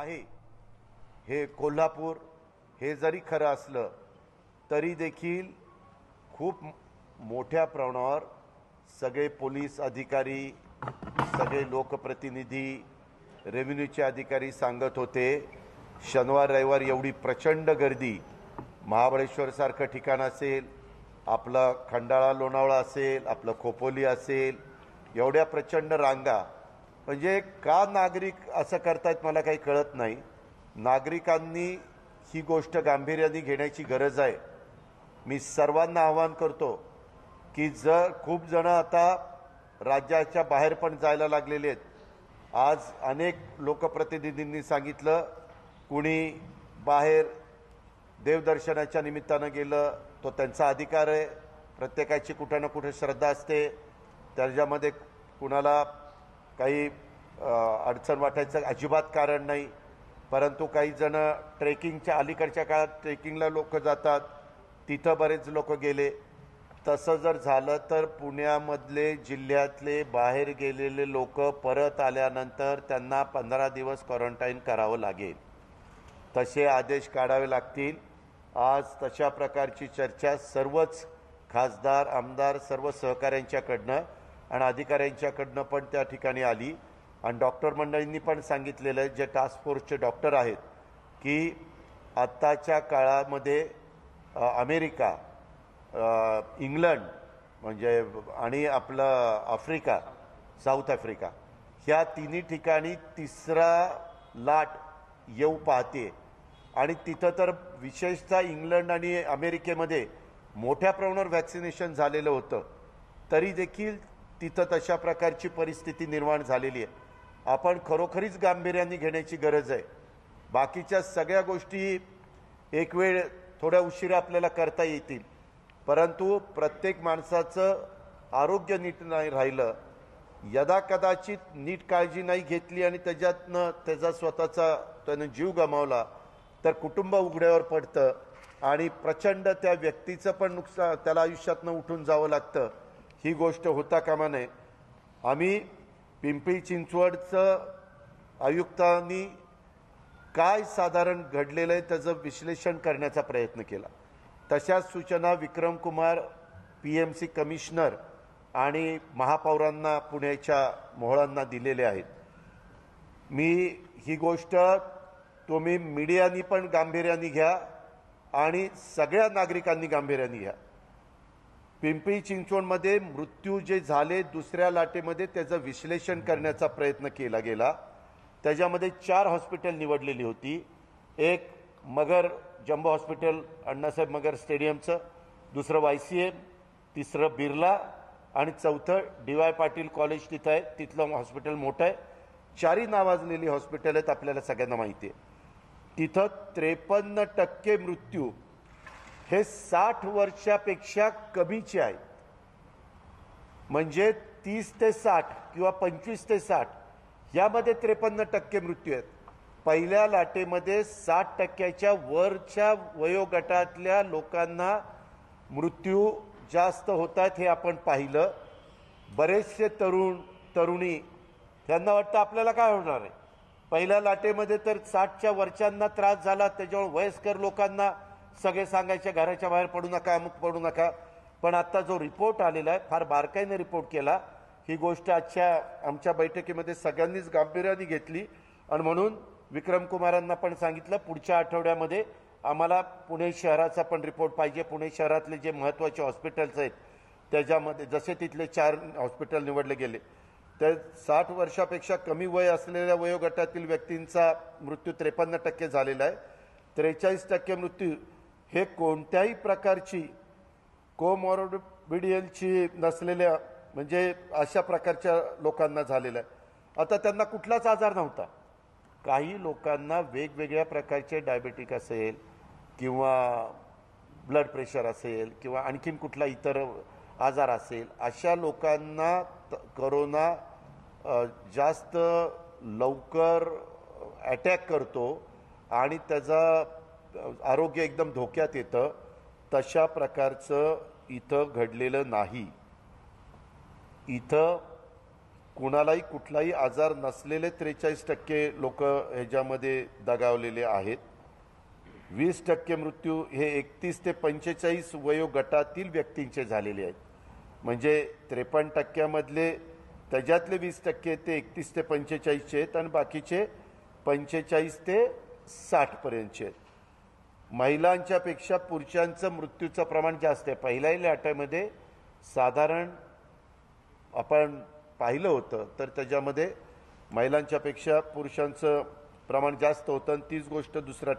आहे हे कोल्हापूर हे जरी खरं असलं तरी देखील खूप मोठ्या प्रमाणावर सगळे पोलीस अधिकारी, सगळे लोकप्रतिनिधी, रेव्हेन्यूचे अधिकारी सांगत होते शनिवार रविवार एवढी प्रचंड गर्दी, महाबळेश्वरसारखं ठिकाण असेल, आपला खंडाळा लोणावळा असेल, आपलं खोपोली असेल, एवढ्या प्रचंड रांगा, म्हणजे का नागरिक असं करतायत मला काही कळत नाही। नागरिकांनी ही गोष्ट गांभीर्याने घेण्याची गरज आहे। मी सर्वांना आवाहन करतो की जर खूप जण आता राज्याच्या बाहेर पण जायला लागलेले आहेत। आज अनेक लोकप्रतिनिधींनी सांगितलं कुणी बाहेर देवदर्शनाच्या निमित्तानं गेलं तो त्यांचा अधिकार आहे, प्रत्येकाची कुठे ना कुठे श्रद्धा असते, त्याच्यामध्ये कुणाला काही अडचण वाटायचं अजिबात कारण नाही। परंतु काही जण ट्रेकिंगच्या अलीकडच्या काळात ट्रेकिंगला लोक जातात, तिथं बरेच लोक गेले। तसं जर झालं तर पुण्यामधले जिल्ह्यातले बाहेर गेलेले लोक परत आल्यानंतर त्यांना 15 दिवस क्वारंटाईन करावं लागेल, तसे आदेश काढावे लागतील। आज तशा प्रकारची चर्चा सर्वच खासदार, आमदार, सर्व सहकाऱ्यांच्याकडनं आणि अधिकाऱ्यांच्याकडनं पण त्या ठिकाणी आली आणि डॉक्टर मंडळींनी पण सांगितलेलं आहे, जे टास्क फोर्सचे डॉक्टर आहेत, की आत्ताच्या काळामध्ये अमेरिका, इंग्लंड म्हणजे आणि आपलं आफ्रिका, साऊथ आफ्रिका ह्या तिन्ही ठिकाणी तिसरा लाट येऊ पाहते आणि तिथं तर विशेषतः इंग्लंड आणि अमेरिकेमध्ये मोठ्या प्रमाणावर वॅक्सिनेशन झालेलं होतं, तरी देखील तिथं तशा प्रकारची परिस्थिती निर्माण झालेली आहे। आपण खरोखरीच गांभीर्याने घेण्याची गरज आहे। बाकीच्या सगळ्या गोष्टी एक वेळ थोड्या उशिरा आपल्याला करता येतील, परंतु प्रत्येक माणसाचं आरोग्य नीट नाही राहिलं, यदा कदाचित नीट काळजी नाही घेतली आणि त्याच्यातनं त्याचा स्वतःचा त्यानं जीव गमावला तर कुटुंब उघड्यावर पडतं आणि प्रचंड त्या व्यक्तीचं पण नुकसान, त्याला आयुष्यातनं उठून जावं लागतं। ही गोष्ट होता कामा नये। आम्ही पिंपरी चिंचवडचं आयुक्तांनी काय साधारण घडलेलं आहे त्याचं विश्लेषण करण्याचा प्रयत्न केला। तशाच सूचना विक्रम कुमार PMC कमिशनर आणि महापौरांना पुण्याच्या मोहळांना दिलेल्या आहेत। मी ही गोष्ट तुम्ही मीडियानी पण गांभीर्याने घ्या आणि सगळ्या नागरिकांनी गांभीर्याने घ्या। पिंपरी चिंचवडमध्ये मृत्यू जे झाले दुसऱ्या लाटेमध्ये त्याचं विश्लेषण करण्याचा प्रयत्न केला गेला। त्याच्यामध्ये 4 हॉस्पिटल निवडलेली होती, एक मगर जम्बो हॉस्पिटल अण्णासाहेब मगर स्टेडियमचं, दुसरं YCM, तिसरं बिर्ला आणि चौथं DY पाटील कॉलेज तिथं आहे, तिथलं हॉस्पिटल मोठं आहे। 4ही नावाजलेली हॉस्पिटल आहेत, आपल्याला सगळ्यांना माहिती आहे। तिथं 53% मृत्यू हे 60 वर्षापेक्षा कमीचे आहेत, म्हणजे 30 ते 60 किंवा 25 ते 60 यामध्ये 53% मृत्यू आहेत। पहिल्या लाटेमध्ये 60%च्या वरच्या वयोगटातल्या लोकांना मृत्यू जास्त होतात हे आपण पाहिलं। बरेचसे तरुण तरुणी त्यांना वाटतं आपल्याला काय होणार आहे, पहिल्या लाटेमध्ये तर 60च्या वरच्यांना त्रास झाला, त्याच्यामुळे वयस्कर लोकांना सगळे सांगायचे घराच्या बाहेर पडू नका, अमुक पडू नका। पण आता जो रिपोर्ट आलेला आहे, फार बारकाईने रिपोर्ट केला, ही गोष्ट आमच्या बैठकीमध्ये सगळ्यांनीच गांभीर्याने घेतली आणि म्हणून विक्रम कुमारांना पण सांगितलं पुढच्या आठवड्यामध्ये आम्हाला पुणे शहराचा पण रिपोर्ट पाहिजे। पुणे शहरातले जे महत्त्वाचे हॉस्पिटल्स आहेत त्याच्यामध्ये जसे तिथले 4 हॉस्पिटल निवडले गेले तर 60 वर्षापेक्षा कमी वय असलेल्या वयोगटातील व्यक्तींचा मृत्यू 53% झालेला आहे। 43% मृत्यू हे कोणत्याही प्रकारची कोमॉर्बिडियलची नसलेल्या म्हणजे अशा प्रकारच्या लोकांना झालेलं आहे। आता त्यांना कुठलाच आजार नव्हता, काही लोकांना वेगवेगळ्या प्रकारचे डायबिटिक असेल किंवा ब्लड प्रेशर असेल किंवा आणखीन कुठला इतर आजार असेल, अशा लोकांना कोरोना जास्त लवकर अटॅक करतो आणि त्याचा आरोग्य एकदम धोक्यात येतं। तशा प्रकारचं इथं घडलेलं नाही। इथं कुणालाही कुठलाही आजार नसलेले 43% लोक ह्याच्यामध्ये दगावलेले आहेत. 20% मृत्यू हे 31 ते 45 वयोगटातील व्यक्तींचे झालेले आहेत. म्हणजे 53% त्याच्यातले 20% ते 31 ते 45 आहेत आणि बाकीचे 45 ते 60 पर्यंतचे आहेत. महिलांच्या पेक्षा पुरुषांचं मृत्यूचं प्रमाण जास्त आहे. पहिल्या लाटेमध्ये साधारण आपण पाहिलं होतं तर त्याच्यामध्ये महिलांच्या पेक्षा पुरुषांचं प्रमाण जास्त होतं आणि तीच गोष्ट दुसऱ्या